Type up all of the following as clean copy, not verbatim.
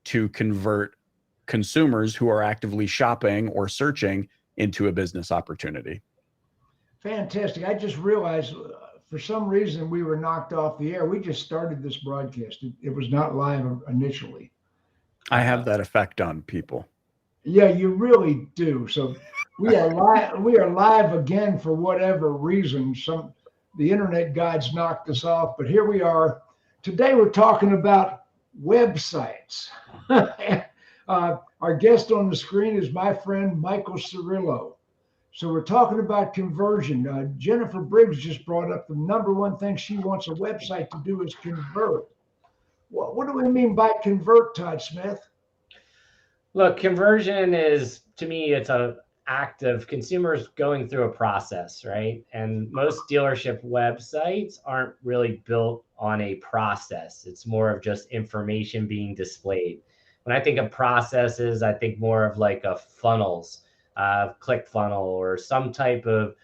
to convert consumers who are actively shopping or searching into a business opportunity. Fantastic. I just realized for some reason we were knocked off the air. We just started this broadcast. It was not live initially. I have that effect on people. Yeah, you really do. So we are live. We are live again for whatever reason. The internet gods knocked us off, but here we are. Today we're talking about websites. Our guest on the screen is my friend Michael Cirillo. So we're talking about conversion. Jennifer Briggs just brought up the number one thing she wants a website to do is convert. What do we mean by convert, Todd Smith? Look, conversion is, to me, it's an act of consumers going through a process, right? And most dealership websites aren't really built on a process. It's more of just information being displayed. When I think of processes, I think more of like a funnels, click funnel, or some type of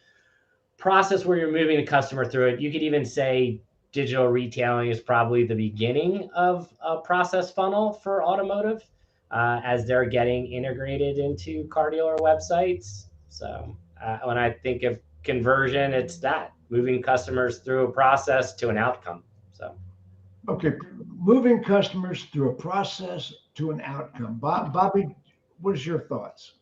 process where you're moving a customer through it. You could even say digital retailing is probably the beginning of a process funnel for automotive, as they're getting integrated into car dealer websites. So when I think of conversion, it's that, moving customers through a process to an outcome. So, okay, moving customers through a process to an outcome. Bobbie, what is your thoughts?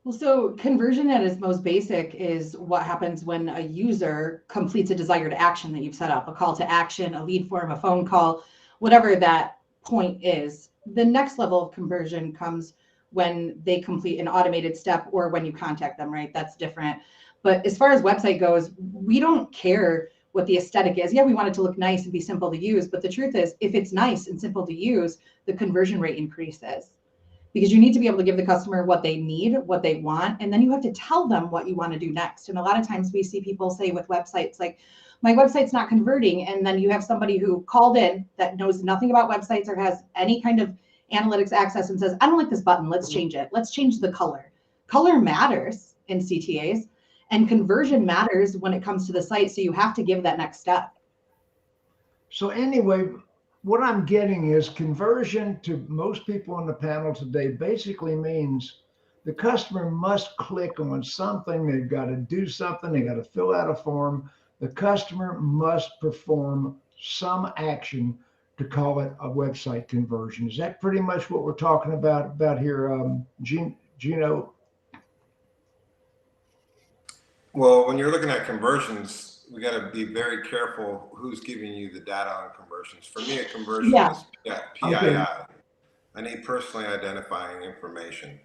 Well, so conversion at its most basic is what happens when a user completes a desired action that you've set up, a call to action, a lead form, a phone call, whatever that point is. The next level of conversion comes when they complete an automated step or when you contact them, right? That's different. But as far as website goes, we don't care what the aesthetic is. Yeah, we want it to look nice and be simple to use. But the truth is, if it's nice and simple to use, the conversion rate increases. Because you need to be able to give the customer what they need, what they want, and then you have to tell them what you want to do next. And a lot of times we see people say with websites, like, my website's not converting. And then you have somebody who called in that knows nothing about websites or has any kind of analytics access and says, I don't like this button. Let's change it. Let's change the color. Color matters in CTAs, and conversion matters when it comes to the site. So you have to give that next step. So anyway, what I'm getting is conversion to most people on the panel today basically means the customer must click on something. They've got to do something. They got to fill out a form. The customer must perform some action to call it a website conversion. Is that pretty much what we're talking about here, Geno? Well, when you're looking at conversions, we got to be very careful who's giving you the data on conversions. For me, a conversion is PII. Okay. I need personally identifying information,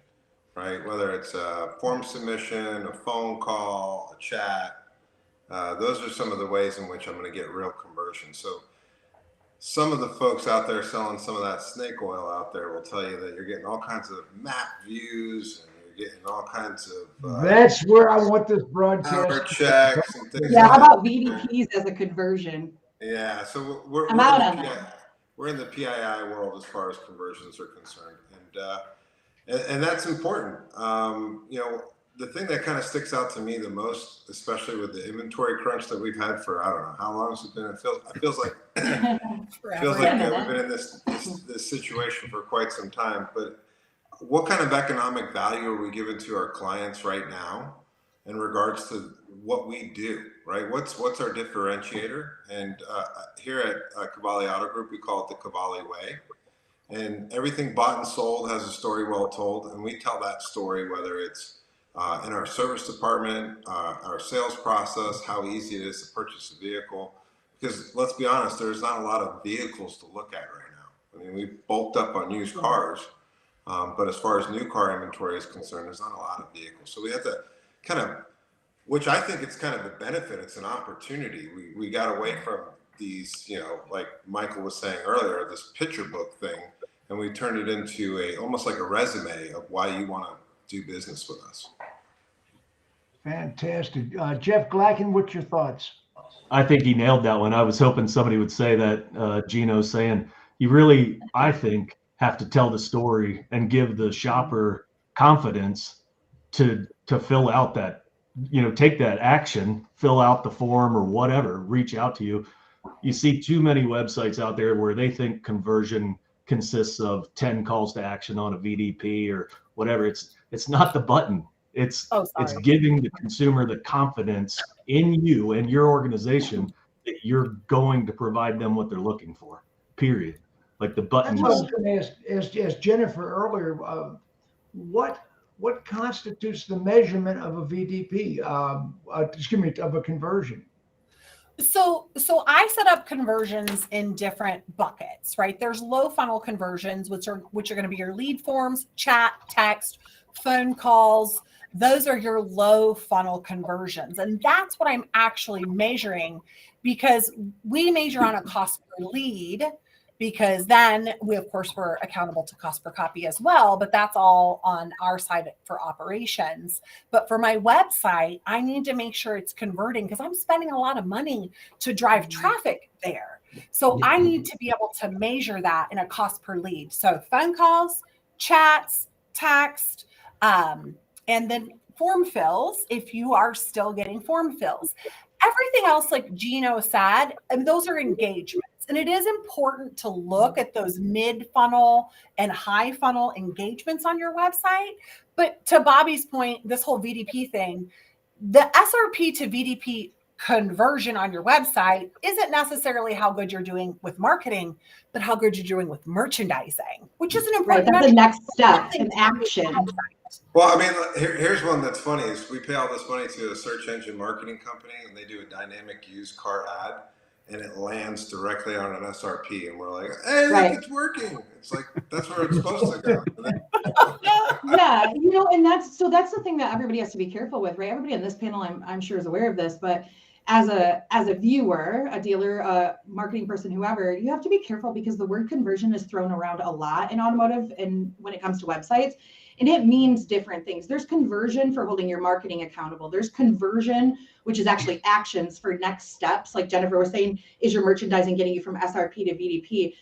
right? Whether it's a form submission, a phone call, a chat. Those are some of the ways in which I'm going to get real conversion. So some of the folks out there selling some of that snake oil out there will tell you that you're getting all kinds of map views and you're getting all kinds of that's where I want this broadcast checks and things. Yeah, how about VDPs as a conversion? Yeah, so we're out on that. We're in the PII world as far as conversions are concerned, and that's important. You know, the thing that kind of sticks out to me the most, especially with the inventory crunch that we've had for, I don't know how long has it been. It feels like we've been in this situation for quite some time. But what kind of economic value are we giving to our clients right now in regards to what we do, right? What's our differentiator? And here at Qvale Auto Group, we call it the Qvale way. And everything bought and sold has a story well told, and we tell that story, whether it's in our service department, our sales process, how easy it is to purchase a vehicle. Because let's be honest, there's not a lot of vehicles to look at right now. I mean, we bulked up on used cars, but as far as new car inventory is concerned, there's not a lot of vehicles. So we have to kind of, which I think it's kind of a benefit, it's an opportunity. We got away from these, you know, like Michael was saying earlier, this picture book thing, and we turned it into almost like a resume of why you want to do business with us. Fantastic. Jeff Glackin, what's your thoughts? I think he nailed that one. I was hoping somebody would say that, Geno's saying, you really, I think, have to tell the story and give the shopper confidence to fill out that, you know, take that action, fill out the form or whatever, reach out to you. You see too many websites out there where they think conversion consists of 10 calls to action on a VDP or whatever. It's not the button. It's giving the consumer the confidence in you and your organization that you're going to provide them what they're looking for, period. Like the button. That's what I was going to ask Jennifer earlier. What constitutes the measurement of a VDP? Of a conversion? So I set up conversions in different buckets, right? There's low funnel conversions, which are going to be your lead forms, chat, text, phone calls. Those are your low funnel conversions. And that's what I'm actually measuring, because we measure on a cost per lead, because then we, of course, we're accountable to cost per copy as well, but that's all on our side for operations. But for my website, I need to make sure it's converting, because I'm spending a lot of money to drive traffic there. So I need to be able to measure that in a cost per lead. So phone calls, chats, text, and then form fills, if you are still getting form fills. Everything else, like Geno said, and those are engagements. And it is important to look at those mid-funnel and high-funnel engagements on your website. But to Bobbie's point, this whole VDP thing, the SRP to VDP conversion on your website isn't necessarily how good you're doing with marketing, but how good you're doing with merchandising, which is an important That's the next step in action. Well, I mean, here's one that's funny is we pay all this money to a search engine marketing company, and they do a dynamic used car ad, and it lands directly on an SRP, and we're like, hey, look, it's working. It's like, that's where it's supposed to go. Yeah, and that's the thing that everybody has to be careful with, right? Everybody on this panel, I'm sure, is aware of this, but as a viewer, a dealer, a marketing person, whoever, you have to be careful, because the word conversion is thrown around a lot in automotive and when it comes to websites. And it means different things. There's conversion for holding your marketing accountable. There's conversion, which is actually actions for next steps. Like Jennifer was saying, is your merchandising getting you from SRP to VDP?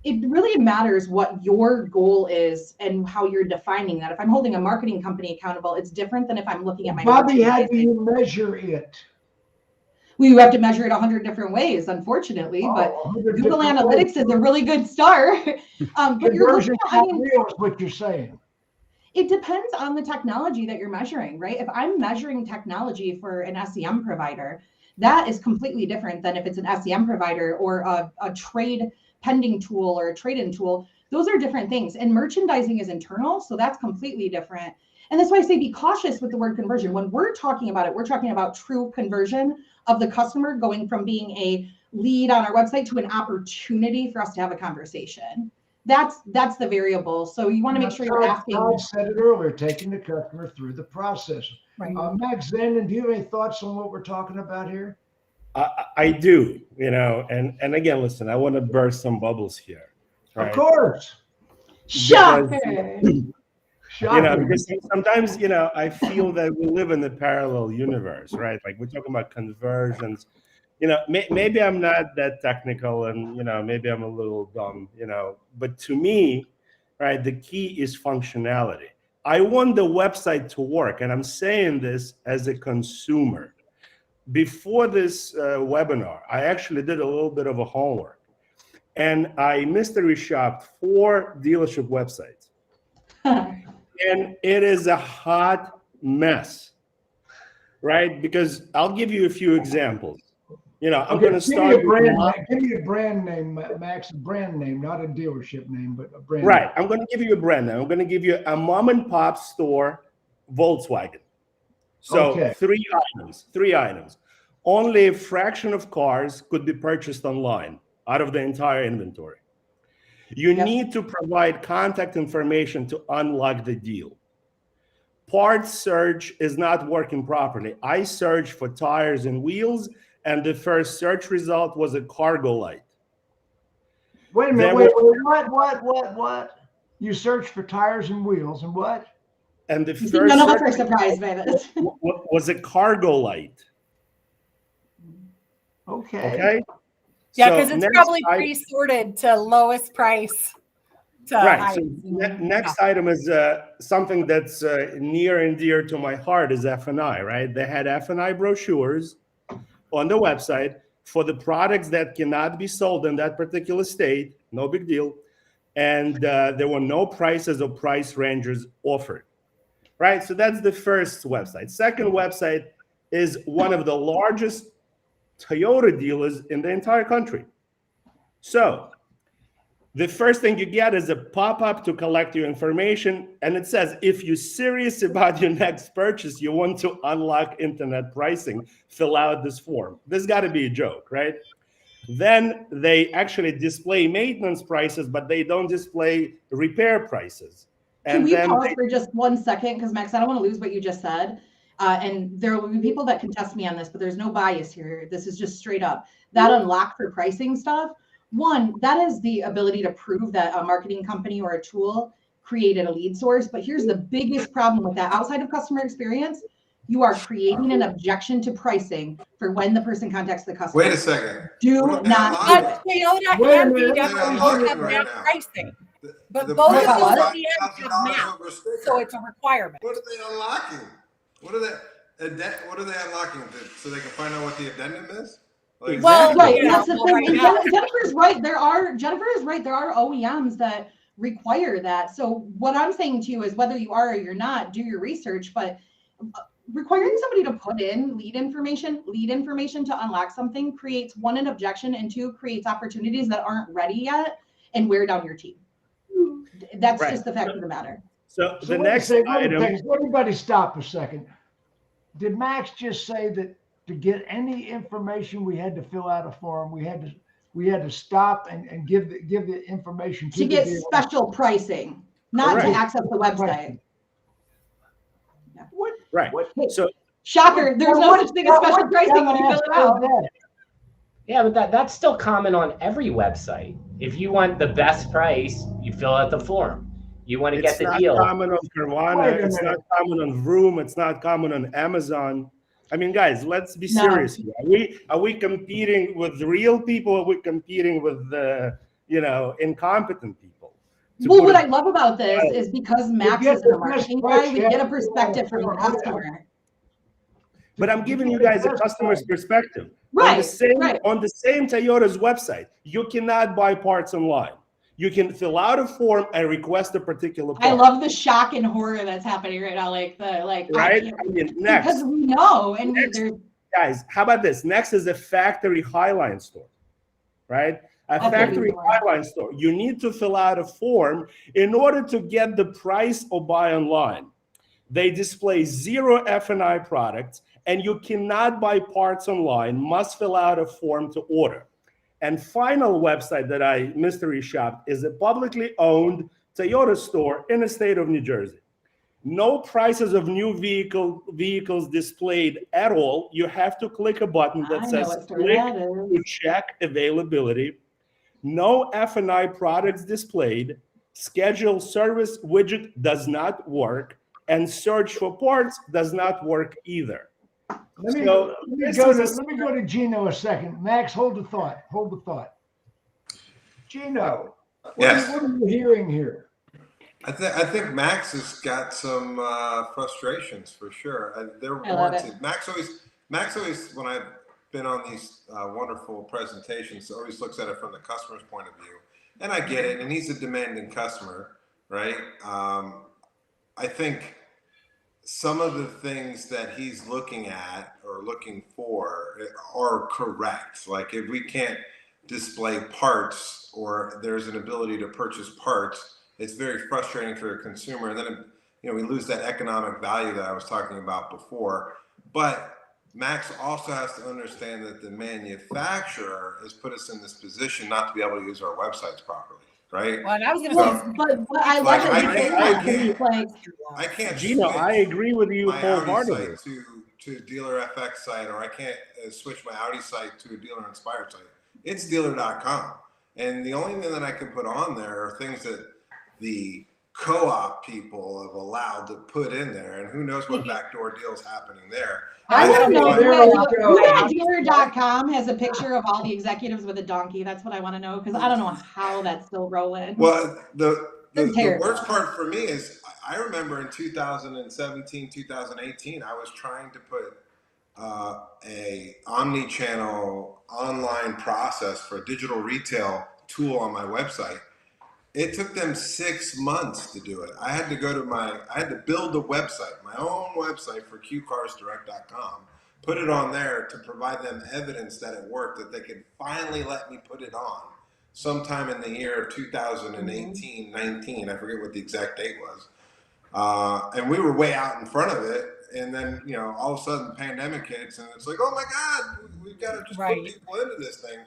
It really matters what your goal is and how you're defining that. If I'm holding a marketing company accountable, it's different than if I'm looking at my Bobbie, how do you measure it? We have to measure it 100 different ways, unfortunately, but Google Analytics is a really good start. But you're looking at, real is what you're saying. It depends on the technology that you're measuring, right? If I'm measuring technology for an SEM provider, that is completely different than if it's an SEM provider or a trade pending tool or a trade-in tool. Those are different things. And merchandising is internal, so that's completely different. And that's why I say be cautious with the word conversion. When we're talking about it, we're talking about true conversion of the customer going from being a lead on our website to an opportunity for us to have a conversation. That's the variable. So you want to make sure you're asking. Todd said it earlier, taking the customer through the process. Right. Max, Zanan, do you have any thoughts on what we're talking about here? I do, and again, listen, I want to burst some bubbles here. Right? Of course. Shocker. Because sometimes, I feel that we live in a parallel universe, right? Like we're talking about conversions. Maybe I'm not that technical, and maybe I'm a little dumb, but to me, right, the key is functionality. I want the website to work, and I'm saying this as a consumer. Before this webinar, I actually did a little bit of a homework, and I mystery shopped 4 dealership websites, and it is a hot mess, right? Because I'll give you a few examples. I'm going to start. Give me a brand name, Max. A brand name, not a dealership name, but a brand. Right. Name. I'm going to give you a brand name. I'm going to give you a mom and pop store, Volkswagen. So 3 items. Only a fraction of cars could be purchased online out of the entire inventory. You need to provide contact information to unlock the deal. Parts search is not working properly. I searched for tires and wheels, and the first search result was a cargo light. Wait a minute, wait, what? You searched for tires and wheels and what? And the first none of us are surprised by this. Was a cargo light. Okay. Yeah, because it's probably pre-sorted to lowest price. Right. So next item is something that's near and dear to my heart is F&I, right? They had F&I brochures on the website for the products that cannot be sold in that particular state. No big deal. and there were no prices or price ranges offered, right? So that's the first website. Second website is one of the largest Toyota dealers in the entire country. So the first thing you get is a pop-up to collect your information, and it says, if you're serious about your next purchase, you want to unlock internet pricing, fill out this form. This got to be a joke, right? Then they actually display maintenance prices, but they don't display repair prices. Can we pause for just 1 second? Because Max, I don't want to lose what you just said. And there will be people that can test me on this, but there's no bias here. This is just straight up. That unlock for pricing stuff. One, that is the ability to prove that a marketing company or a tool created a lead source. But here's the biggest problem with that. Outside of customer experience, you are creating an objection to pricing for when the person contacts the customer. Wait a second. Do not do it. Toyota Wait a and minute. BMW both have Right that now. pricing. But The both price of is those what? OEMs have $5,000 maps, over a sticker. so it's a requirement. What are they unlocking? What are they unlocking so they can find out what the addendum is? Like, Well, Right, yeah, and that's the well, thing. right And now- Jennifer's right. Jennifer is right. There are OEMs that require that. So what I'm saying to you is whether you are or you're not, do your research. But requiring somebody to put in lead information to unlock something creates, one, an objection, and two, creates opportunities that aren't ready yet and wear down your team. That's Right. just the fact of the matter. So the wait a next second, item. everybody stop a second. Did Max just say that to get any information, we had to fill out a form? We had to stop and give the information To the get dealer? special pricing, not to Correct. access the website. What? Right. What? So Shocker, there's no such thing as special pricing when you fill it out. Yeah, but that's still common on every website. If you want the best price, you fill out the form. You want to get it's the not deal. common on Carvana. Wait a It's not minute. common on Vroom. It's not common on Amazon. I mean, guys, let's be No. serious here. Are we competing with real people? Or are we competing with incompetent people? Well, what I love about this is because Max get is a the marketing best price, guy, we you get a have to perspective from the fill out a customer. But I'm giving you guys a customer's perspective. Right, On the same right. on the same Toyota's website, you cannot buy parts online. You can fill out a form and request a particular part. I love the shock and horror that's happening right now. Right? I mean, next, because we know, and there's guys, how about this? Next is a factory highline store, right? A Okay. factory highline store. You need to fill out a form in order to get the price or buy online. They display 0 F&I products, and you cannot buy parts online, must fill out a form to order. And final website that I mystery shopped is a publicly owned Toyota store in the state of New Jersey. No prices of new vehicles displayed at all. You have to click a button that I know says what store click that to is. check availability. No F&I products displayed. Schedule service widget does not work, and search for parts does not work either. Let me So go to Geno a second. Max, hold the thought. Geno, Yes. what are you hearing here? I think Max has got some frustrations for sure. They're I love warranted. Max always, when I've been on these wonderful presentations, always looks at it from the customer's point of view, and I get it. And he's a demanding customer, right? I think some of the things that he's looking at or looking for are correct. Like if we can't display parts or there's an ability to purchase parts, it's very frustrating for a consumer. And then, we lose that economic value that I was talking about before. But Max also has to understand that the manufacturer has put us in this position not to be able to use our websites properly, right? Well, and I was going to Well, say, but I Like, love I it. can't- Like, I can't Gino, I switch agree with you my Audi wholeheartedly. site to Dealer FX site, or I can't switch my Audi site to a Dealer Inspired site. It's dealer.com. And the only thing that I can put on there are things that the co-op people have allowed to put in there, and who knows what backdoor deals happening there. I want to think know what- There we go. who at dealer.com has a picture of all the executives with a donkey. That's what I want to know, because I don't know how that's still rolling. Well, the Terrible. worst part for me is I remember in 2017, 2018, I was trying to put a omni-channel online process for a digital retail tool on my website. It took them 6 months to do it. I had to build a website, my own website for qcarsdirect.com, put it on there to provide them evidence that it worked, that they could finally let me put it on sometime in the year of 2018, 19, I forget what the exact date was. And we were way out in front of it. And then, all of a sudden the pandemic hits and it's like, oh my God, we've got to just put people into this thing.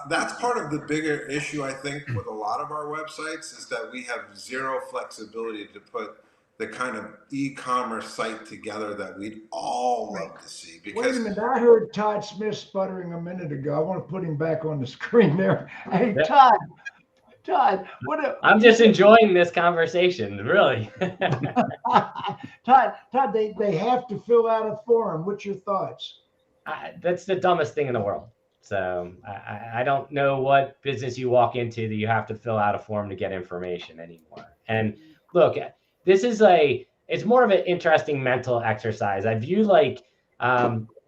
That's part of the bigger issue, I think, with a lot of our websites is that we have zero flexibility to put the kind of e-commerce site together that we'd all love to see. Because wait a minute, I heard Todd Smith sputtering a minute ago. I want to put him back on the screen there. Hey, Todd, I'm just enjoying this conversation, really. Todd, they have to fill out a form. What's your thoughts? That's the dumbest thing in the world. So I don't know what business you walk into that you have to fill out a form to get information anymore. And look, this is it's more of an interesting mental exercise. I view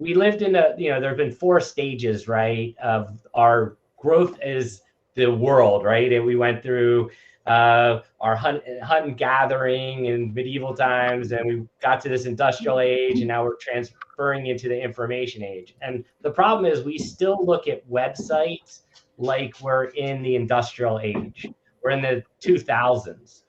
we lived in there have been 4 stages, right, of our growth as the world, right? And we went through our hunt and gathering in medieval times, and we got to this industrial age, and now we're transferring into the information age. And the problem is we still look at websites like we're in the industrial age. We're in the 2000s.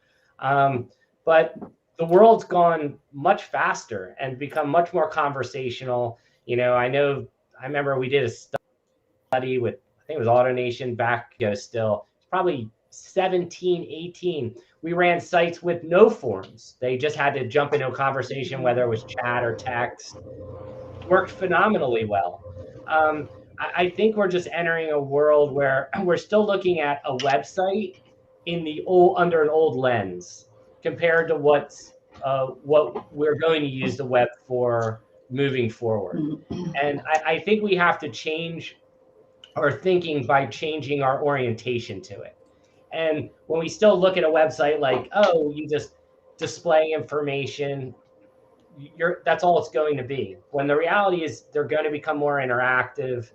But the world's gone much faster and become much more conversational. I remember we did a study with, I think it was AutoNation back still, probably 17, 18. We ran sites with no forms. They just had to jump into a conversation, whether it was chat or text. Worked phenomenally well. I think we're just entering a world where we're still looking at a website under an old lens compared to what we're going to use the web for moving forward. And I think we have to change our thinking by changing our orientation to it. And when we still look at a website like, oh, you just display information, that's all it's going to be. When the reality is they're going to become more interactive.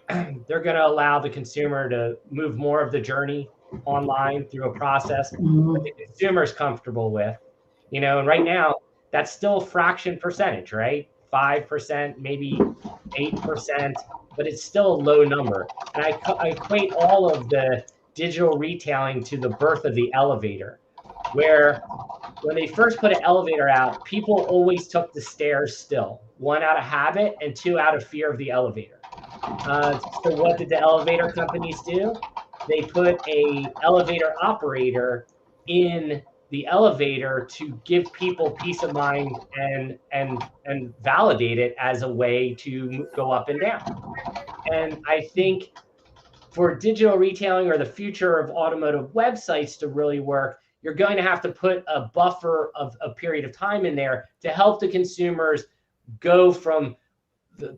They're going to allow the consumer to move more of the journey online through a process that the consumer is comfortable with. And right now, that's still a fraction percentage, right? 5%, maybe 8%, but it's still a low number. And I equate all of the digital retailing to the birth of the elevator, where when they first put an elevator out, people always took the stairs still, 1 out of habit and 2 out of fear of the elevator. So what did the elevator companies do? They put a elevator operator in the elevator to give people peace of mind and validate it as a way to go up and down. And I think for digital retailing or the future of automotive websites to really work, you're going to have to put a buffer of a period of time in there to help the consumers go from,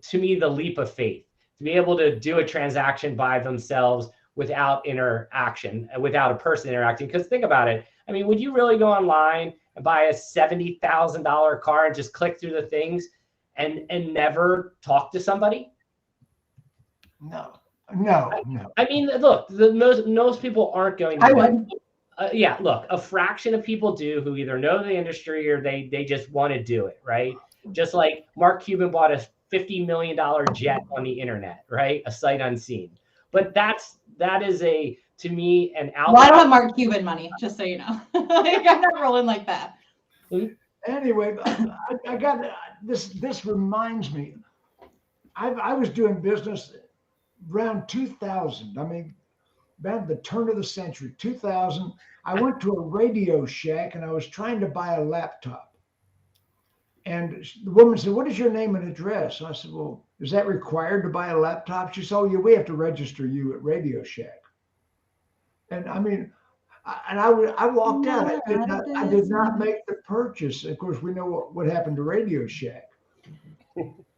to me, the leap of faith, to be able to do a transaction by themselves without interaction, without a person interacting. Because think about it. I mean, would you really go online and buy a $70,000 car and just click through the things and never talk to somebody? No. I mean, look, most people aren't going to. I would. Yeah, look, a fraction of people do who either know the industry or they just want to do it, right? Just like Mark Cuban bought a $50 million jet on the internet, right? A sight unseen. But that is to me, an outlet. Well, I don't have Mark Cuban money, just so you know. I'm not rolling like that. Anyway, I got this reminds me. I was doing business around 2000. I mean, about the turn of the century, 2000. I went to a Radio Shack and I was trying to buy a laptop. And the woman said, "What is your name and address?" And I said, "Well, is that required to buy a laptop?" She said, "Oh, yeah, we have to register you at Radio Shack." And I mean, I walked out. I did not make the purchase. Of course, we know what happened to Radio Shack.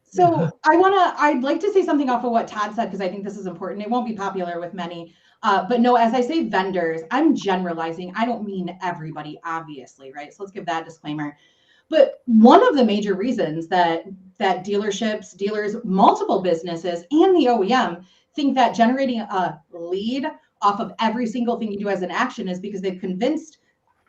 So I'd like to say something off of what Todd said, because I think this is important. It won't be popular with many. But no, as I say vendors, I'm generalizing. I don't mean everybody, obviously, right? So let's give that disclaimer. But one of the major reasons that dealerships, dealers, multiple businesses, and the OEM think that generating a lead off of every single thing you do as an action is because they've convinced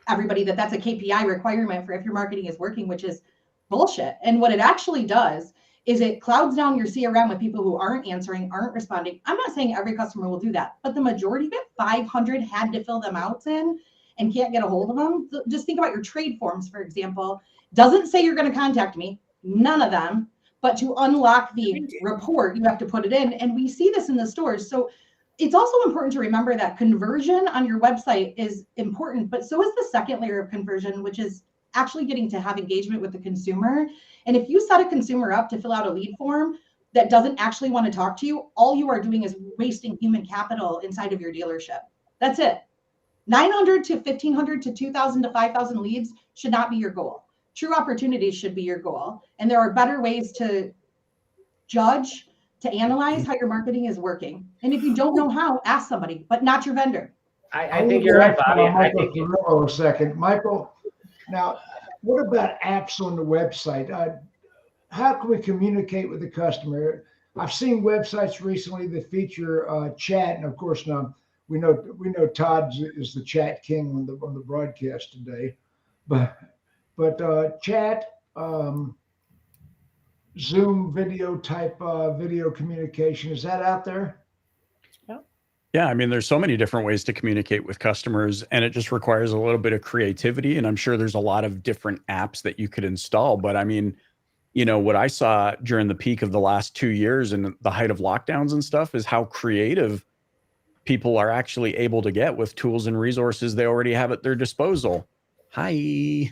everybody that that's a KPI requirement for if your marketing is working, which is bullshit. And what it actually does is it clouds down your CRM with people who aren't answering, aren't responding. I'm not saying every customer will do that, but the majority of it, 500 had to fill them out in and can't get a hold of them. Just think about your trade forms, for example. Doesn't say you're going to contact me, none of them, but to unlock the report, you have to put it in. And we see this in the stores. So it's also important to remember that conversion on your website is important, but so is the second layer of conversion, which is actually getting to have engagement with the consumer. And if you set a consumer up to fill out a lead form that doesn't actually want to talk to you, all you are doing is wasting human capital inside of your dealership. That's it. 900 to 1,500 to 2,000 to 5,000 leads should not be your goal. True opportunities should be your goal. And there are better ways to judge, to analyze how your marketing is working. And if you don't know how, ask somebody, but not your vendor. I think you're right, Bobbie. I Michael think Cirillo a second. Michael, now, what about apps on the website? How can we communicate with the customer? I've seen websites recently that feature chat, and of course now we know Todd is the chat king on the broadcast today, but chat, Zoom video type video communication, is that out there? Yeah, I mean, there's so many different ways to communicate with customers, and it just requires a little bit of creativity. And I'm sure there's a lot of different apps that you could install. But I mean, you know, what I saw during the peak of the last 2 years and the height of lockdowns and stuff is how creative people are actually able to get with tools and resources they already have at their disposal. Hi. Yep.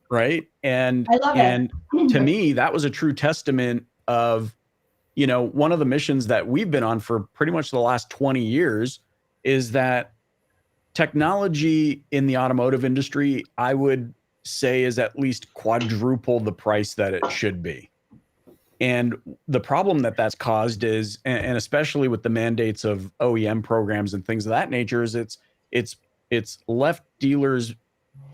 Right. And I love and to me, that was a true testament of, you know, one of the missions that we've been on for pretty much the last 20 years is that technology in the automotive industry, I would say, is at least quadruple the price that it should be. And the problem that that's caused is, and especially with the mandates of OEM programs and things of that nature, is it's left dealers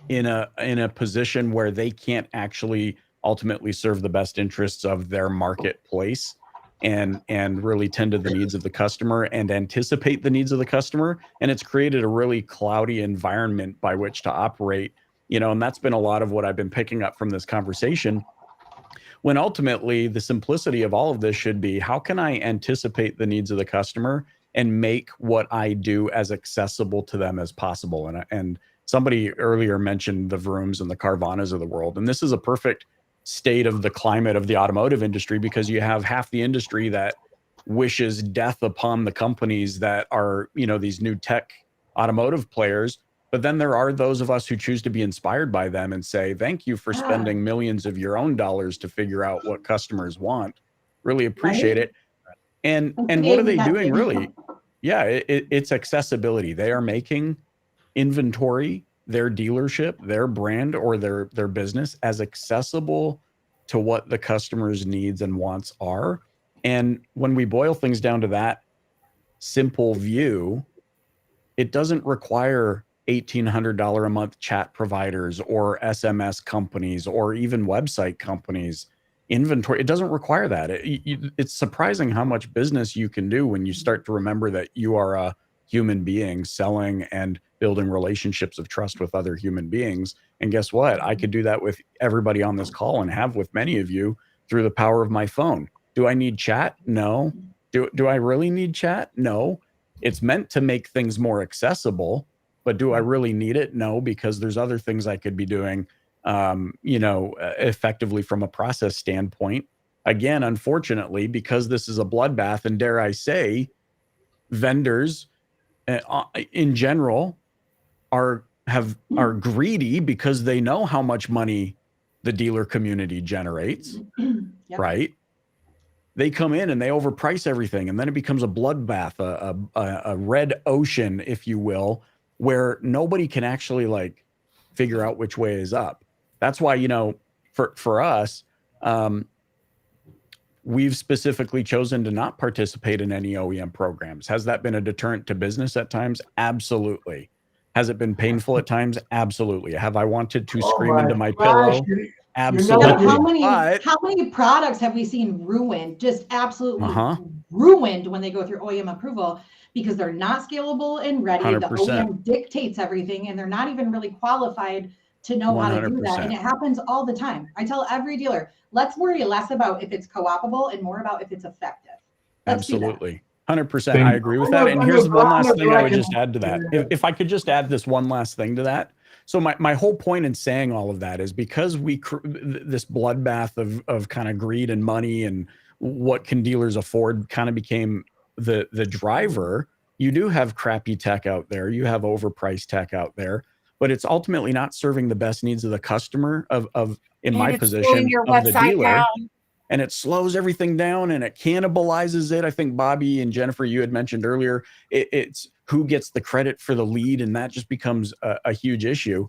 in a position where they can't actually ultimately serve the best interests of their marketplace and really tend to the needs of the customer and anticipate the needs of the customer. And it's created a really cloudy environment by which to operate, you know, and that's been a lot of what I've been picking up from this conversation, when ultimately the simplicity of all of this should be, how can I anticipate the needs of the customer and make what I do as accessible to them as possible? And somebody earlier mentioned the Vrooms and the Carvanas of the world. And this is a perfect state of the climate of the automotive industry, because you have half the industry that wishes death upon the companies that are, you know, these new tech automotive players. But then there are those of us who choose to be inspired by them and say, thank you for spending millions of your own dollars to figure out what customers want. Really appreciate it. And what are they doing really? Yeah, it's accessibility. They are making inventory, their dealership, their brand, or their business as accessible to what the customer's needs and wants are. And when we boil things down to that simple view, it doesn't require $1,800 a month chat providers or SMS companies or even website companies. Inventory, it doesn't require that. It's surprising how much business you can do when you start to remember that you are a human being selling and building relationships of trust with other human beings. And guess what? I could do that with everybody on this call and have with many of you through the power of my phone. Do I need chat? No. Do I really need chat? No. It's meant to make things more accessible, but do I really need it? No, because there's other things I could be doing, effectively from a process standpoint. Again, unfortunately, because this is a bloodbath, and dare I say, vendors in general are greedy because they know how much money the dealer community generates, Yep. right? They come in and they overprice everything, and then it becomes a bloodbath, a red ocean, if you will, where nobody can actually like figure out which way is up. That's why, you know, for us, we've specifically chosen to not participate in any OEM programs. Has that been a deterrent to business at times? Absolutely. Has it been painful at times? Absolutely. Have I wanted to scream into my pillow? Absolutely. How many products have we seen ruined, just absolutely ruined when they go through OEM approval? because they're not scalable and ready. 100%. The OEM dictates everything, and they're not even really qualified to know how to do that. And it happens all the time. I tell every dealer, let's worry less about if it's co-opable and more about if it's effective. Absolutely. 100%. I agree with that. And here's one last thing I would just add to that. If I could just add this one last thing to that. So my whole point in saying all of that is because this bloodbath of kind of greed and money and what can dealers afford kind of became the driver. You do have crappy tech out there. You have overpriced tech out there, but it's ultimately not serving the best needs of the customer in my position of the dealer. Down. And it slows everything down and it cannibalizes it. I think Bobbie and Jennifer, you had mentioned earlier, it's who gets the credit for the lead, and that just becomes a huge issue.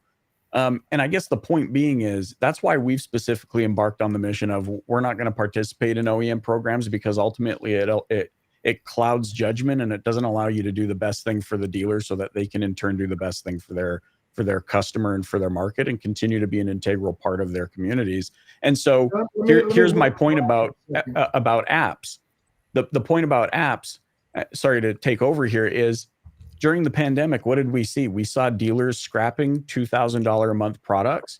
And I guess the point being is that's why we've specifically embarked on the mission of we're not going to participate in OEM programs, because ultimately it clouds judgment and it doesn't allow you to do the best thing for the dealer so that they can in turn do the best thing for their customer and for their market and continue to be an integral part of their communities. And so here's my point about apps. The point about apps, sorry to take over here, is during the pandemic, what did we see? We saw dealers scrapping $2,000 a month products,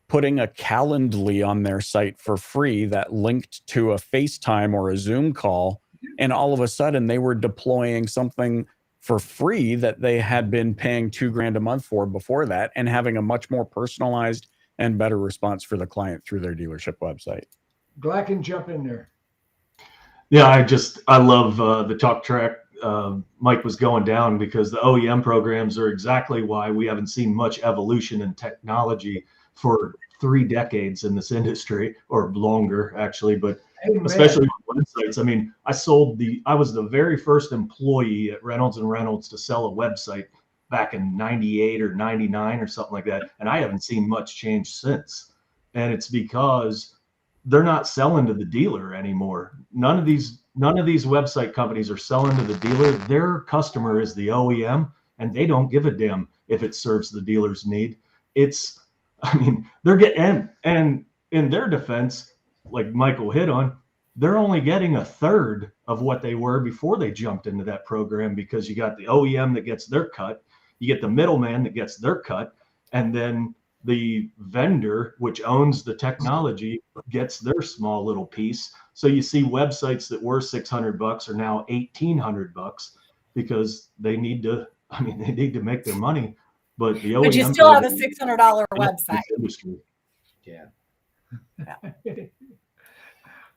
putting a Calendly on their site for free that linked to a FaceTime or a Zoom call. And all of a sudden they were deploying something for free that they had been paying $2,000 a month for before that, and having a much more personalized and better response for the client through their dealership website. Glackin, jump in there. Yeah, I love the talk track Mike was going down, because the OEM programs are exactly why we haven't seen much evolution in technology for 3 decades in this industry, or longer actually, but Amen. Especially with websites. I mean, I was the very first employee at Reynolds and Reynolds to sell a website back in 98 or 99 or something like that. And I haven't seen much change since. And it's because they're not selling to the dealer anymore. None of these website companies are selling to the dealer. Their customer is the OEM, and they don't give a damn if it serves the dealer's need. They're getting, and in their defense, like Michael hit on, they're only getting a third of what they were before they jumped into that program, because you got the OEM that gets their cut, you get the middleman that gets their cut, and then the vendor, which owns the technology, gets their small little piece. So you see websites that were $600 are now $1,800 because they need to make their money. But the OEM, but you still have a $600 website. Industry. Yeah.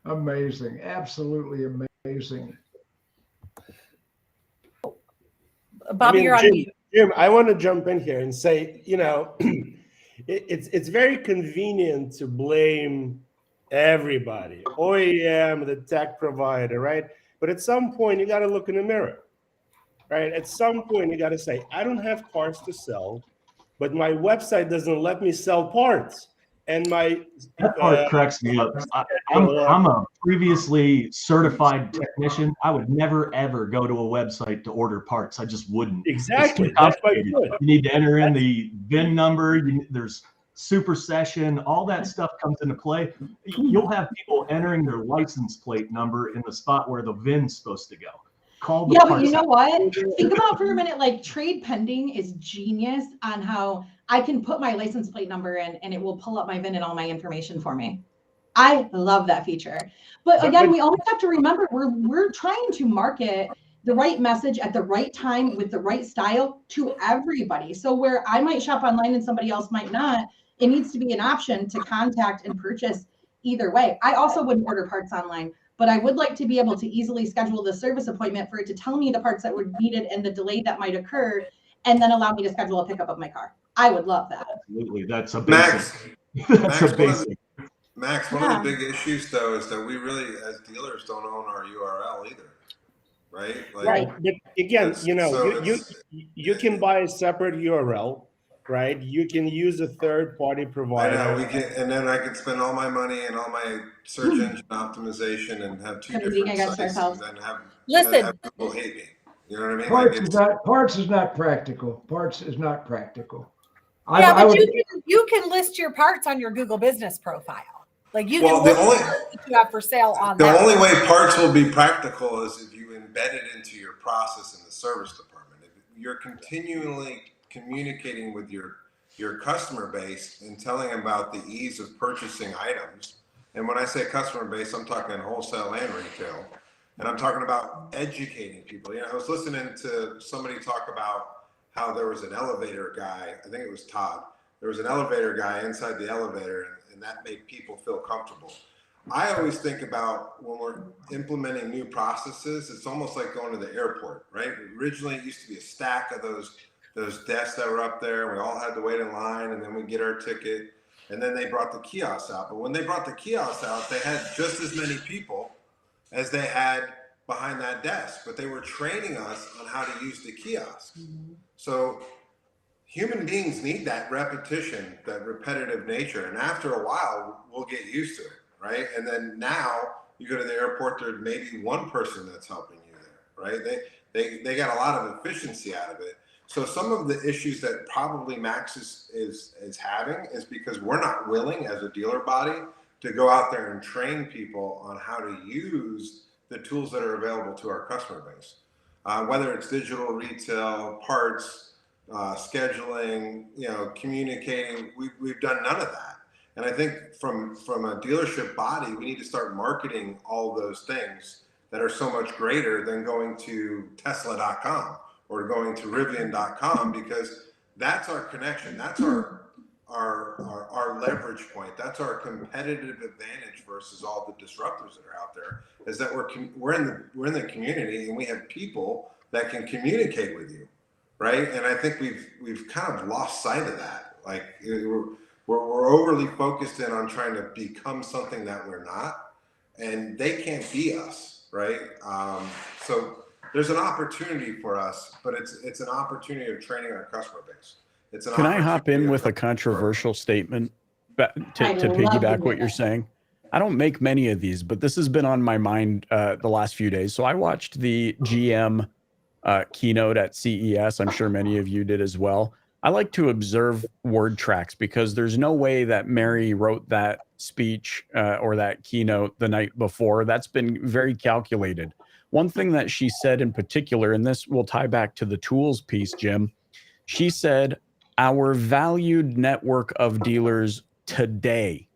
Amazing. Absolutely amazing. Bobbie, you're on mute. Jim, I want to jump in here and say, it's very convenient to blame everybody, OEM, the tech provider, right? But at some point, you got to look in the mirror, right? At some point, you got to say, I don't have parts to sell, but my website doesn't let me sell parts. And that part cracks me up. I'm a previously certified technician. I would never ever go to a website to order parts. I just wouldn't. Exactly. That's why you need to enter in the VIN number. There's super session. All that stuff comes into play. You'll have people entering their license plate number in the spot where the VIN's supposed to go. Yeah, but you know what? Think about for a minute, like trade pending is genius on how I can put my license plate number in and it will pull up my VIN and all my information for me. I love that feature. But again, we always have to remember we're trying to market the right message at the right time with the right style to everybody. So where I might shop online and somebody else might not, it needs to be an option to contact and purchase either way. I also wouldn't order parts online, but I would like to be able to easily schedule the service appointment for it to tell me the parts that were needed and the delay that might occur, and then allow me to schedule a pickup of my car. I would love that. Absolutely. That's a basic. Max, one of the big issues though is that we really, as dealers, don't own our URL either, right? Right. But again, you can buy a separate URL, right? You can use a third-party provider. I know, and then I could spend all my money and all my search engine optimization and have two different sites, and then have people hate me. You know what I mean? Parts is not practical. Parts is not practical. But you can list your parts on your Google Business profile. Like you can list the parts that you have for sale on the only way parts will be practical is if you embedded into your process in the service department. If you're continually communicating with your customer base and telling them about the ease of purchasing items. And when I say customer base, I'm talking wholesale and retail. And I'm talking about educating people. You know, I was listening to somebody talk about how there was an elevator guy, I think it was Todd. There was an elevator guy inside the elevator, and that made people feel comfortable. I always think about when we're implementing new processes, it's almost like going to the airport, right? Originally, it used to be a stack of those desks that were up there. We all had to wait in line, and then we get our ticket. And then they brought the kiosks out. But when they brought the kiosks out, they had just as many people as they had behind that desk. But they were training us on how to use the kiosk. So human beings need that repetition, that repetitive nature. And after a while, we'll get used to it, right? And then now you go to the airport, there's maybe one person that's helping you there, right? They got a lot of efficiency out of it. So some of the issues that probably Max is having is because we're not willing as a dealer body to go out there and train people on how to use the tools that are available to our customer base. Whether it's digital retail, parts, scheduling, you know, communicating, we've done none of that. And I think from a dealership body, we need to start marketing all those things that are so much greater than going to Tesla.com or going to Rivian.com, because that's our connection. That's our leverage point. That's our competitive advantage versus all the disruptors that are out there, is that we're in the community and we have people that can communicate with you, right? And I think we've kind of lost sight of that. Like we're overly focused in on trying to become something that we're not, and they can't be us, right? So there's an opportunity for us, but it's an opportunity of training our customer base. Can I hop in with a controversial statement to piggyback what you're saying? I don't make many of these, but this has been on my mind the last few days. So I watched the GM keynote at CES. I'm sure many of you did as well. I like to observe word tracks because there's no way that Mary wrote that speech or that keynote the night before. That's been very calculated. One thing that she said in particular, and this will tie back to the tools piece, Jim, she said, our valued network of dealers today,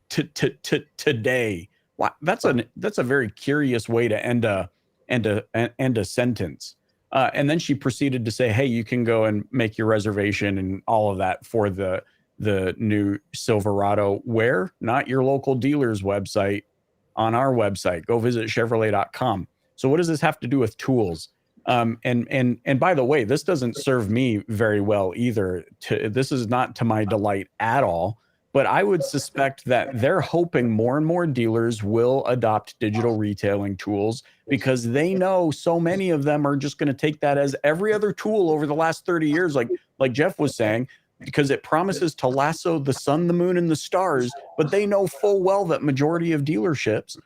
today. Wow, that's a very curious way to end a sentence. And then she proceeded to say, hey, you can go and make your reservation and all of that for the new Silverado. Where? Not your local dealer's website, on our website. Go visit Chevrolet.com. So what does this have to do with tools? And by the way, this doesn't serve me very well either. This is not to my delight at all. But I would suspect that they're hoping more and more dealers will adopt digital retailing tools because they know so many of them are just going to take that as every other tool over the last 30 years, like Jeff was saying, because it promises to lasso the sun, the moon, and the stars. But they know full well that majority of dealerships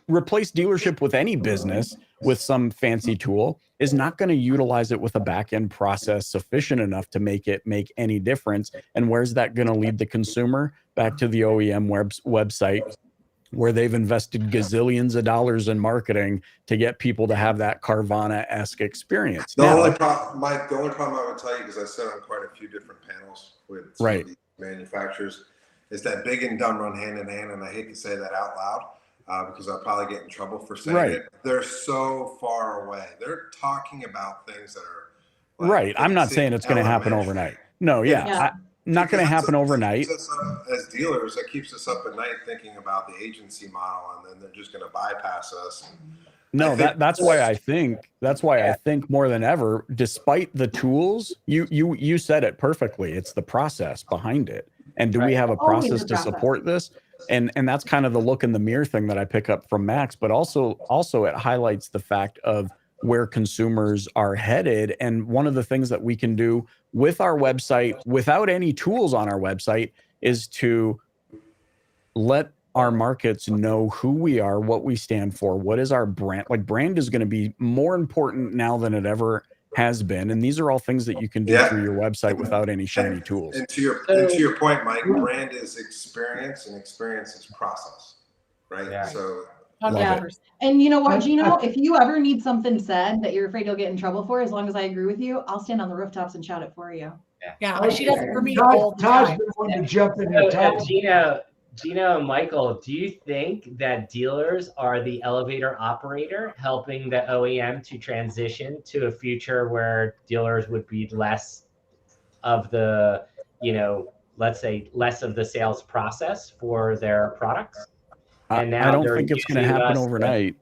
replace dealership with any business with some fancy tool is not going to utilize it with a back-end process sufficient enough to make it make any difference. And where's that going to lead the consumer? Back to the OEM website, where they've invested gazillions of dollars in marketing to get people to have that Carvana-esque experience. The only problem I would tell you, because I sit on quite a few different panels with some of these manufacturers, is that big and dumb run hand in hand, and I hate to say that out loud. Because I'll probably get in trouble for saying it. They're so far away. They're talking about things that are like, I'm not saying it's going to happen overnight. No, not going to happen overnight. As dealers, that keeps us up at night thinking about the agency model, and then they're just going to bypass us. No, that's why I think more than ever, despite the tools, you said it perfectly. It's the process behind it. And do we have a process to support this? And that's kind of the look in the mirror thing that I pick up from Max, but also it highlights the fact of where consumers are headed. And one of the things that we can do with our website without any tools on our website is to let our markets know who we are, what we stand for, what is our brand. Like, brand is going to be more important now than it ever has been, and these are all things that you can do through your website without any shiny tools. And to your point, Mike, brand is experience, and experience is process, right? So Love Yeah. it. And you know what, I- Geno, if you ever need something said that you're afraid you'll get in trouble for, as long as I agree with you, I'll stand on the rooftops and shout it for you. Yeah, she does it for me Todd- all the Todd's time. been wanting to jump in So, here. Todd, Geno and Michael, do you think that dealers are the elevator operator helping the OEM to transition to a future where dealers would be less of the, let's say less of the sales process for their products? And now I don't they're think it's going to using happen us overnight.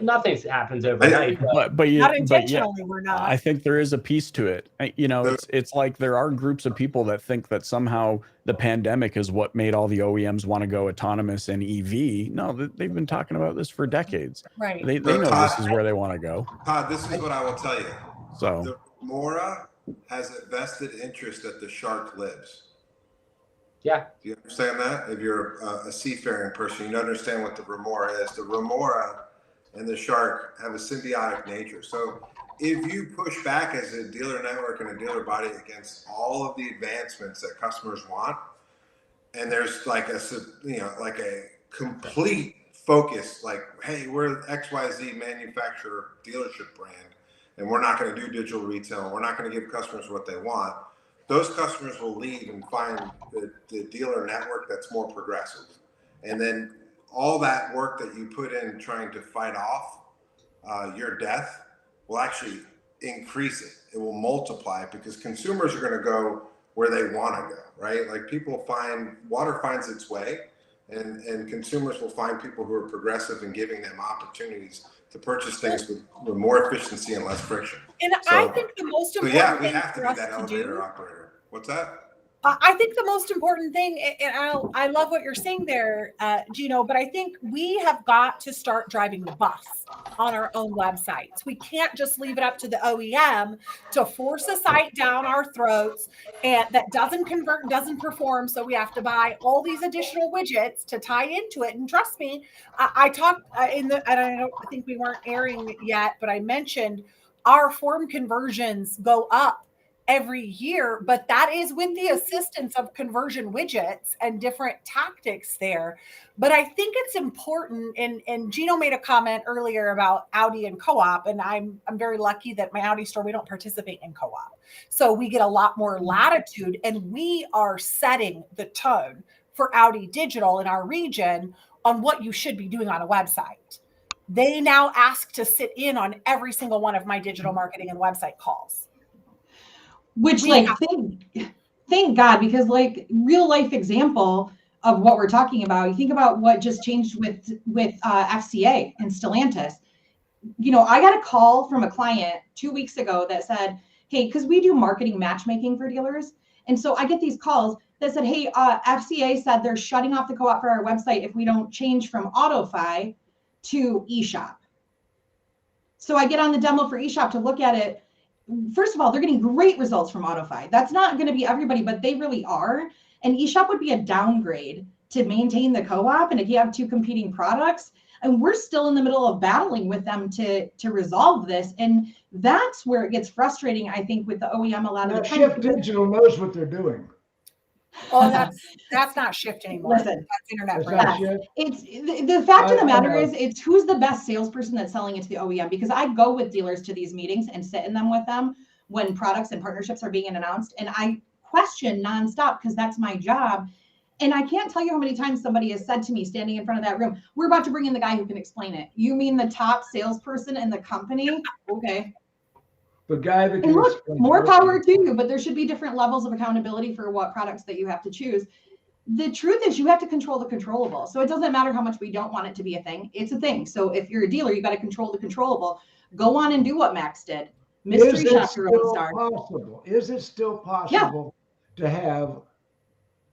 Nothing happens overnight. But Not yeah, intentionally, we're not. I think there is a piece to it. It's like there are groups of people that think that somehow the pandemic is what made all the OEMs want to go autonomous and EV. No, they've been talking about this for decades. Right. They know this is where they want to go. Todd, this is what I will tell you. So The remora has a vested interest that the shark lives. Yeah. Do you understand that? If you're a seafaring person, you understand what the remora is. The remora and the shark have a symbiotic nature. So if you push back as a dealer network and a dealer body against all of the advancements that customers want, and there's like a complete focus, like, hey, we're XYZ manufacturer dealership brand, and we're not going to do digital retail, and we're not going to give customers what they want, those customers will leave and find the dealer network that's more progressive. And then all that work that you put in trying to fight off your death will actually increase it. It will multiply it because consumers are going to go where they want to go, right? Like water finds its way, and consumers will find people who are progressive and giving them opportunities to purchase things with more efficiency and less friction. And I think the most So important yeah, we thing have to for be us that to elevator do. operator. What's that? I think the most important thing, and I love what you're saying there, Geno, but I think we have got to start driving the bus on our own websites. We can't just leave it up to the OEM to force a site down our throats and that doesn't convert and doesn't perform. So we have to buy all these additional widgets to tie into it. And trust me, I talked I think we weren't airing it yet, but I mentioned our form conversions go up every year, but that is with the assistance of conversion widgets and different tactics there. But I think it's important, and Geno made a comment earlier about Audi and co-op, and I'm very lucky that my Audi store, we don't participate in co-op. So we get a lot more latitude, and we are setting the tone for Audi Digital in our region on what you should be doing on a website. They now ask to sit in on every single one of my digital marketing and website calls. Which, thank God, because like real life example of what we're talking about, you think about what just changed with FCA and Stellantis. I got a call from a client 2 weeks ago that said, hey, because we do marketing matchmaking for dealers. And so I get these calls that said, hey, FCA said they're shutting off the co-op for our website if we don't change from AutoFi to eShop. So I get on the demo for eShop to look at it. First of all, they're getting great results from AutoFi. That's not going to be everybody, but they really are. And eShop would be a downgrade to maintain the co-op. And if you have two competing products, and we're still in the middle of battling with them to resolve this. And that's where it gets frustrating, I think, with the OEM a lot of the time. Shift Digital knows what they're doing. Well, that's not Shift anymore. Listen, that's Internet It's brand. not Shift. It's the fact of the matter know. is it's who's the best salesperson that's selling it to the OEM, because I go with dealers to these meetings and sit in them with them when products and partnerships are being announced. And I question nonstop because that's my job. And I can't tell you how many times somebody has said to me standing in front of that room, we're about to bring in the guy who can explain it. You mean the top salesperson in the company? Okay. The guy that And can look, explain more it. power to you, but there should be different levels of accountability for what products that you have to choose. The truth is you have to control the controllable. So it doesn't matter how much we don't want it to be a thing. It's a thing. So if you're a dealer, you got to control the controllable. Go on and do what Max did. Mystery shop your own star. Is it still possible to have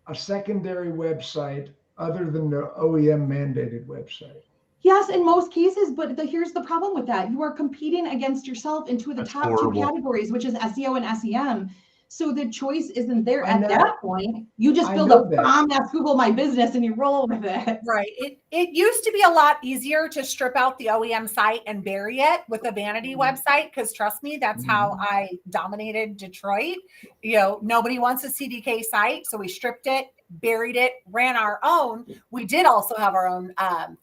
a secondary website other than the OEM mandated website? Yes, in most cases, but here's the problem with that. You are competing against yourself in two of the That's top horrible. two categories, which is SEO and SEM. So the choice isn't there I at know. that point. You just I build know a that. bomb that's Google My Business and you roll with it. Right. It used to be a lot easier to strip out the OEM site and bury it with a vanity website, because trust me, that's how I dominated Detroit. Nobody wants a CDK site, so we stripped it, buried it, ran our own. We did also have our own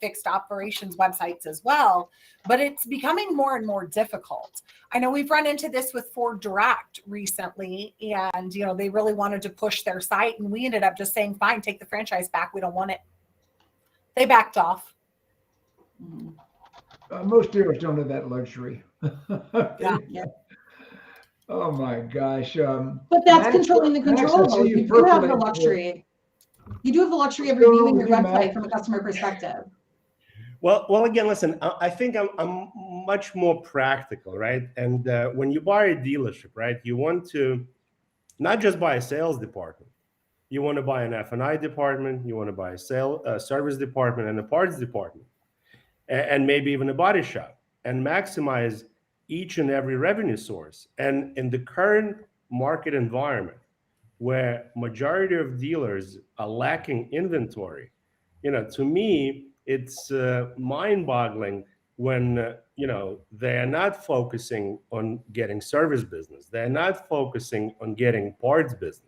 fixed operations websites as well, but it's becoming more and more difficult. I know we've run into this with Ford Direct recently, and they really wanted to push their site, and we ended up just saying, fine, take the franchise back. We don't want it. They backed off. Most dealers don't have that luxury. Yeah. Oh my gosh. But that's controlling the controllables. You do have the luxury. You do have the luxury of reviewing your website from a customer perspective. Well, again, listen, I think I'm much more practical, right? And when you buy a dealership, right, you want to not just buy a sales department. You want to buy an F&I department. You want to buy a service department and a parts department, and maybe even a body shop, and maximize each and every revenue source. And in the current market environment, where majority of dealers are lacking inventory, to me, it's mind-boggling when they are not focusing on getting service business. They're not focusing on getting parts business.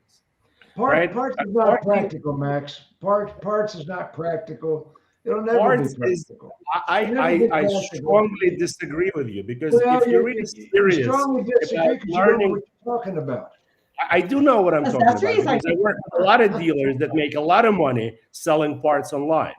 Right? Parts is not practical, Max. Parts is not practical. It'll never be practical. I strongly disagree with you, because if you're really serious strongly disagree because you don't know what you're talking about. I do know what I'm talking about, because I work with a lot of dealers that make a lot of money selling parts online,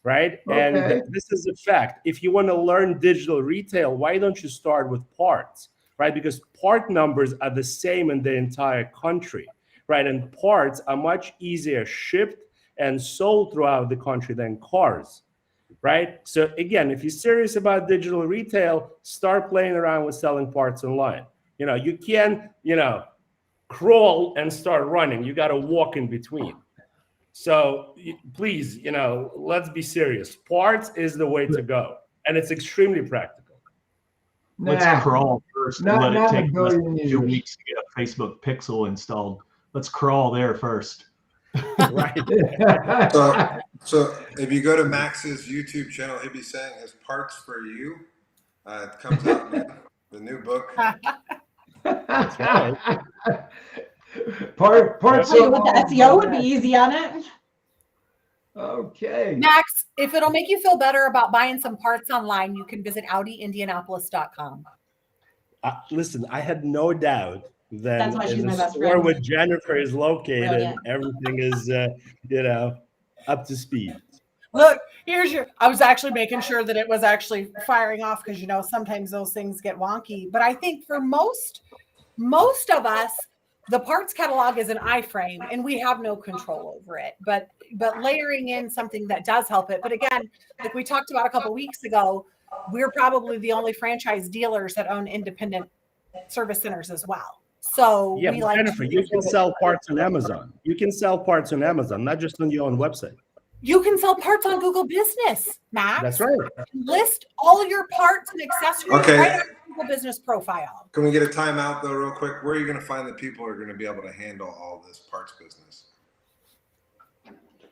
right? Okay. And this is a fact. If you want to learn digital retail, why don't you start with parts, right? Because part numbers are the same in the entire country, right? And parts are much easier shipped and sold throughout the country than cars, right? So again, if you're serious about digital retail, start playing around with selling parts online. You can't, crawl and start running. You got to walk in between. So please, let's be serious. Parts is the way to go, and it's extremely practical. Let's crawl first and let it take us a few years. weeks to get a Facebook pixel installed. Let's crawl there first. Right. So if you go to Max's YouTube channel, he'll be saying his Parts for You. It comes out now, the new book. That's right. Parts. Tell you what, the SEO would be easy on it. Okay. Max, if it'll make you feel better about buying some parts online, you can visit AudiIndianapolis.com. Listen, I had no doubt that That's why she's in my the best store friend. where Jennifer is located, Brilliant. everything is, up to speed. Look, I was actually making sure that it was actually firing off, because sometimes those things get wonky. But I think for most of us, the parts catalog is an iframe and we have no control over it. But layering in something that does help it. But again, like we talked about a couple of weeks ago, we're probably the only franchise dealers that own independent service centers as well. So Yeah, we like Jennifer, you can sell parts on Amazon. You can sell parts on Amazon, not just on your own website. You can sell parts on Google Business, Max. That's right. List all your parts and accessories right on your Google Business profile. Can we get a timeout though, real quick? Where are you going to find the people who are going to be able to handle all this parts business?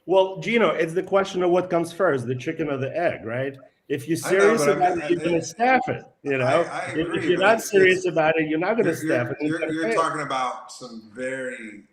Well, Geno, it's the question of what comes first, the chicken or the egg, right? If you're serious about it, you're going to staff it. I agree, if you're not serious about it, you're not going to staff it. You're talking about some very,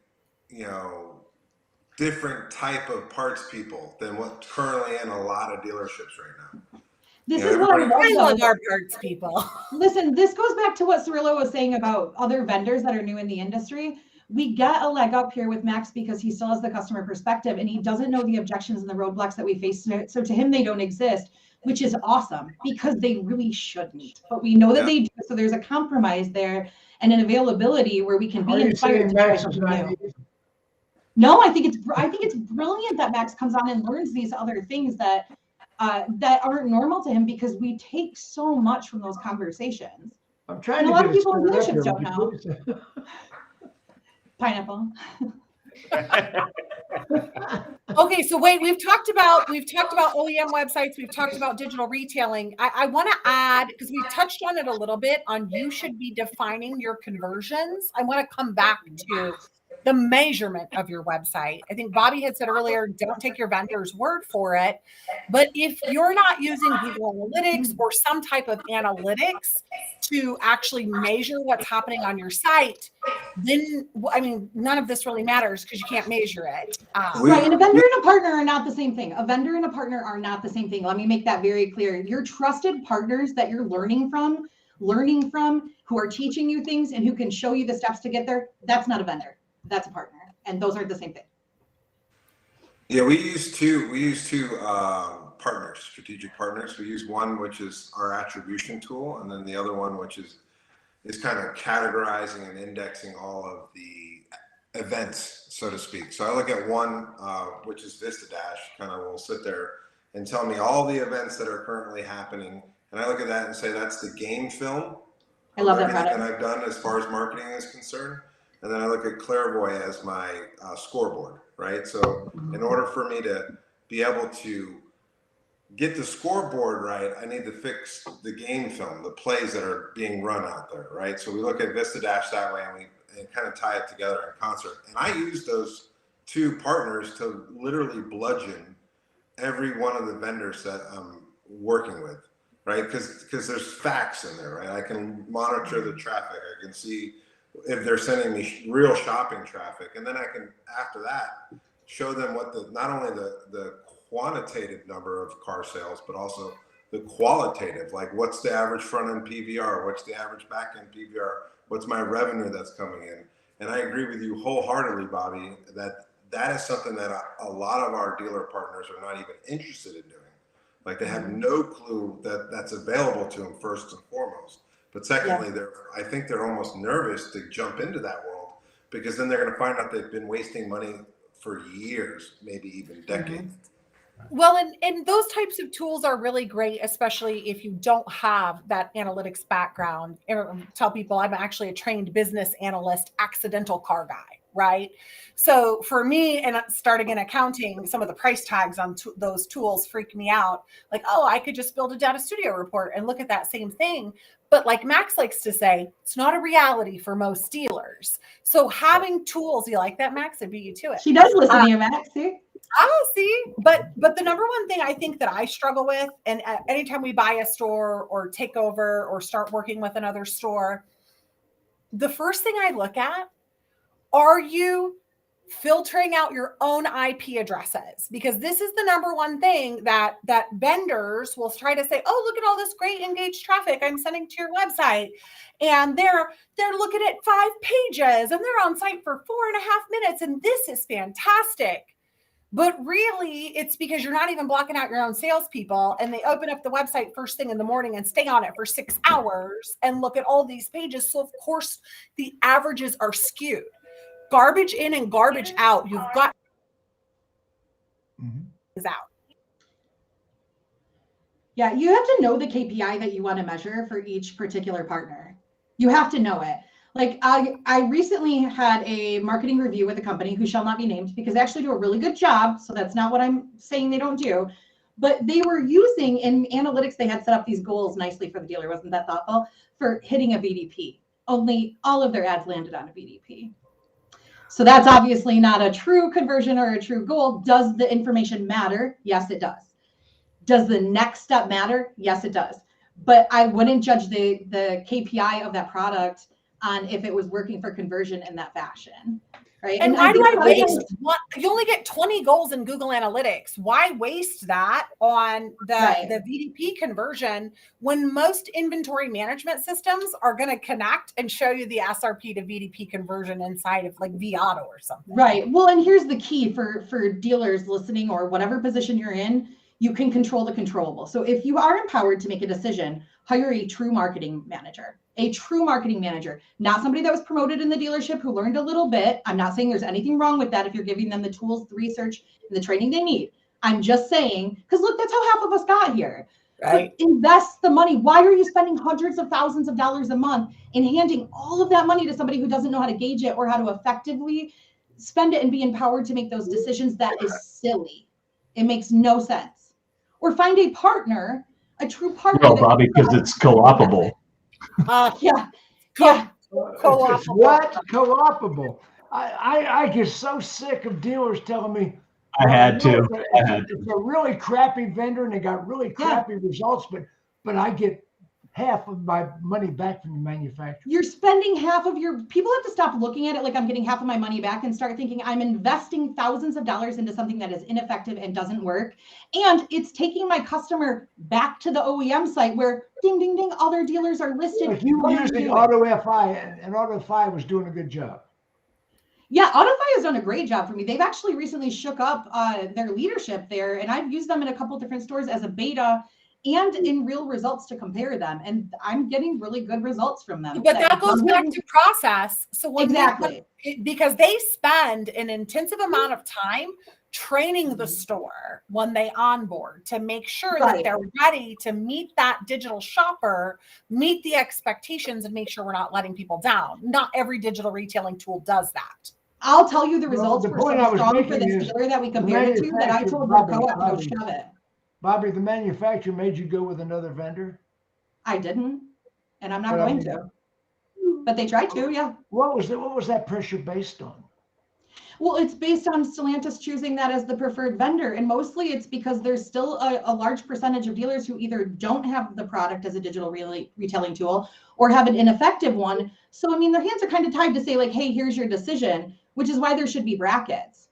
different type of parts people than what's currently in a lot of dealerships right now. This is what I love our parts people. Listen, this goes back to what Cirillo was saying about other vendors that are new in the industry. We get a leg up here with Max because he still has the customer perspective and he doesn't know the objections and the roadblocks that we face. So to him, they don't exist, which is awesome because they really shouldn't. But we know that they do. So there's a compromise there and an availability where we can be inspired to try something new. No, I think it's brilliant that Max comes on and learns these other things that aren't normal to him because we take so much from those conversations. I'm trying and to a lot get of people in it stirred dealerships don't up know. here. Pineapple. Okay, so wait, we've talked about OEM websites, we've talked about digital retailing. I want to add, because we touched on it a little bit, on you should be defining your conversions. I want to come back to the measurement of your website. I think Bobbie had said earlier, don't take your vendor's word for it. But if you're not using Google Analytics or some type of analytics to actually measure what's happening on your site, then, I mean, none of this really matters because you can't measure it. Right. And a vendor and a partner are not the same thing. A vendor and a partner are not the same thing. Let me make that very clear. Your trusted partners that you're learning from, who are teaching you things and who can show you the steps to get there, that's not a vendor. That's a partner. And those aren't the same thing. Yeah, we use two partners, strategic partners. We use one, which is our attribution tool, and then the other one, which is kind of categorizing and indexing all of the events, so to speak. So I look at one, which is VistaDash, kind of will sit there and tell me all the events that are currently happening. And I look at that and say, that's the game film. I love that product. product. That I've done as far as marketing is concerned. And then I look at Clairvoy as my scoreboard, right? So in order for me to be able to get the scoreboard right, I need to fix the game film, the plays that are being run out there, right? So we look at VistaDash that way, and kind of tie it together in concert. And I use those two partners to literally bludgeon every one of the vendors that I'm working with, right? Because there's facts in there, right? I can monitor the traffic. I can see if they're sending me real shopping traffic, and then I can, after that, show them what not only the quantitative number of car sales, but also the qualitative, like what's the average front end PVR, what's the average back end PVR, what's my revenue that's coming in. And I agree with you wholeheartedly, Bobbie, that is something that a lot of our dealer partners are not even interested in doing. Like they have no clue that that's available to them, first and foremost. But secondly, I think they're almost nervous to jump into that world, because then they're going to find out they've been wasting money for years, maybe even decades. Well, and those types of tools are really great, especially if you don't have that analytics background. And tell people I'm actually a trained business analyst, accidental car guy, right? So for me, and starting in accounting, some of the price tags on those tools freak me out. Like, oh, I could just build a data studio report and look at that same thing. But like Max likes to say, it's not a reality for most dealers. So having tools, you like that, Max? I beat you to it. She does listen to you, Max. See? Oh, see, but the number one thing I think that I struggle with, and anytime we buy a store or take over or start working with another store, the first thing I look at, are you filtering out your own IP addresses? Because this is the number one thing that vendors will try to say, oh, look at all this great engaged traffic I'm sending to your website. And they're looking at 5 pages and they're on site for 4.5 minutes. And this is fantastic. But really, it's because you're not even blocking out your own salespeople, and they open up the website first thing in the morning and stay on it for 6 hours and look at all these pages. So of course, the averages are skewed. Garbage in and garbage out. You've got is out. Yeah, you have to know the KPI that you want to measure for each particular partner. You have to know it. Like I recently had a marketing review with a company who shall not be named, because they actually do a really good job. So that's not what I'm saying they don't do. But they were using in analytics, they had set up these goals nicely for the dealer. Wasn't that thoughtful? For hitting a VDP. Only all of their ads landed on a VDP. So that's obviously not a true conversion or a true goal. Does the information matter? Yes, it does. Does the next step matter? Yes, it does. But I wouldn't judge the KPI of that product on if it was working for conversion in that fashion, right? And why do I waste one? You only get 20 goals in Google Analytics. Why waste that on the VDP conversion when most inventory management systems are going to connect and show you the SRP to VDP conversion inside of like vAuto or something? Right. Well, and here's the key for dealers listening, or whatever position you're in, you can control the controllable. So if you are empowered to make a decision, hire a true marketing manager. A true marketing manager, not somebody that was promoted in the dealership who learned a little bit. I'm not saying there's anything wrong with that if you're giving them the tools, the research, and the training they need. I'm just saying, because look, that's how half of us got here. Right. But invest the money. Why are you spending hundreds of thousands of dollars a month and handing all of that money to somebody who doesn't know how to gauge it or how to effectively spend it and be empowered to make those decisions? That is silly. It makes no sense. Or find a partner, a true partner. No, Bobbie, because it's co-opable. Co-opable. I get so sick of dealers telling me I had to. it's a really crappy vendor and they got really crappy results, but I get half of my money back from the manufacturer. You're spending half of your, people have to stop looking at it like I'm getting half of my money back and start thinking I'm investing thousands of dollars into something that is ineffective and doesn't work. And it's taking my customer back to the OEM site where ding, ding, ding, other dealers are listed. If you were using AutoFi and AutoFi was doing a good job. Yeah, AutoFi has done a great job for me. They've actually recently shook up their leadership there, and I've used them in a couple different stores as a beta and in real results to compare them. And I'm getting really good results from them. But that goes back to process. So when because they spend an intensive amount of time training the store when they onboard to make sure that they're ready to meet that digital shopper, meet the expectations, and make sure we're not letting people down. Not every digital retailing tool does that. I'll tell you the results were so strong for this dealer that we compared it to that I told her go up, go shove it. Bobbie, the manufacturer made you go with another vendor? I didn't, and I'm not going to. But they tried to, yeah. What was that pressure based on? Well, it's based on Stellantis choosing that as the preferred vendor. And mostly it's because there's still a large percentage of dealers who either don't have the product as a digital retailing tool or have an ineffective one. So, I mean, their hands are kind of tied to say like, hey, here's your decision, which is why there should be brackets.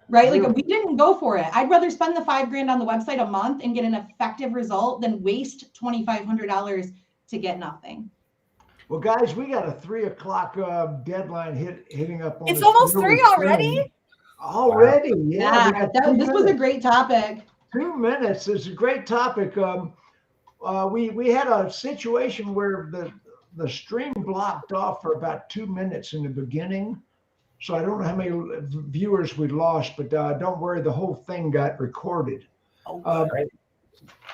Right? Like we didn't go for it. I'd rather spend the $5,000 on the website a month and get an effective result than waste $2,500 to get nothing. Well, guys, we got a 3 o'clock deadline hitting up on. It's almost 3 already. Already, yeah. This was a great topic. 2 minutes. It's a great topic. We had a situation where the stream blocked off for about 2 minutes in the beginning. So I don't know how many viewers we lost, but don't worry, the whole thing got recorded.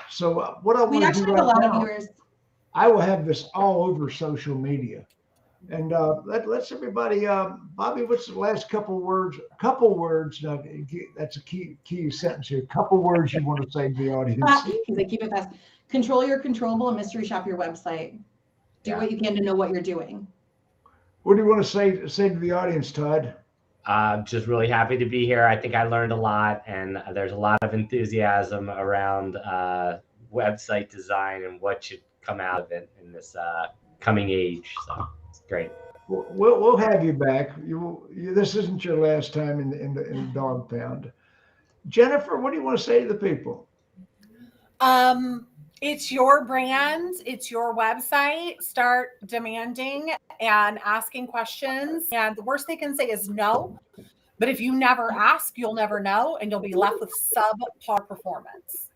So what I want to do right now, I will have this all over social media, and let's everybody. Bobbie, what's the last couple words? Now, that's a key sentence here. Couple words you want to say to the audience? Because I keep it fast. Control your controllable and mystery shop your website. Do what you can to know what you're doing. What do you want to say to the audience, Todd? Just really happy to be here. I think I learned a lot, and there's a lot of enthusiasm around website design and what should come out of it in this coming age. So it's great. We'll have you back. This isn't your last time in the Dawg Pound. Jennifer, what do you want to say to the people? It's your brand, it's your website. Start demanding and asking questions. And the worst they can say is no. But if you never ask, you'll never know, and you'll be left with subpar performance.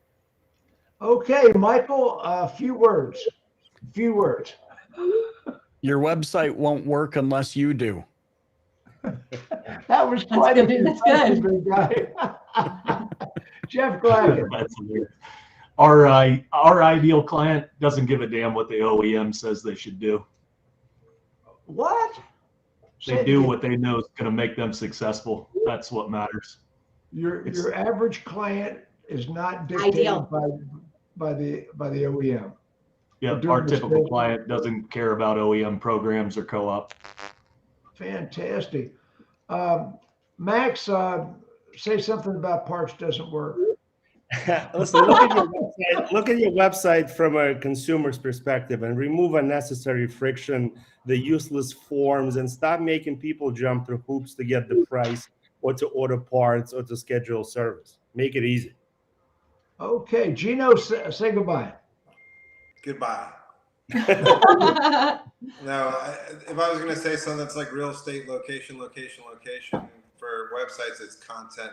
Okay, Michael, a few words. Your website won't work unless you do. That was quite a That's good. Big guy. Jeff Glackin. That's weird. Our ideal client doesn't give a damn what the OEM says they should do. What? They do what they know is going to make them successful. That's what matters. Your average client is not dictated by the OEM. Yeah, our typical client doesn't care about OEM programs or co-op. Fantastic. Max, say something about parts doesn't work. Listen, look at your website from a consumer's perspective and remove unnecessary friction, the useless forms, and stop making people jump through hoops to get the price or to order parts or to schedule service. Make it easy. Okay, Geno, say goodbye. Goodbye. Now, if I was going to say something that's like real estate, location, for websites, it's content.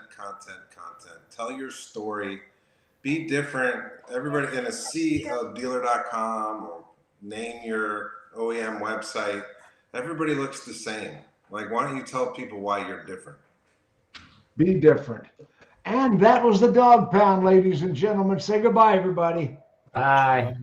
Tell your story. Be different. Everybody in a sea of dealer.com or name your OEM website. Everybody looks the same. Like, why don't you tell people why you're different? Be different. And that was the Dawg Pound, ladies and gentlemen. Say goodbye, everybody. Bye.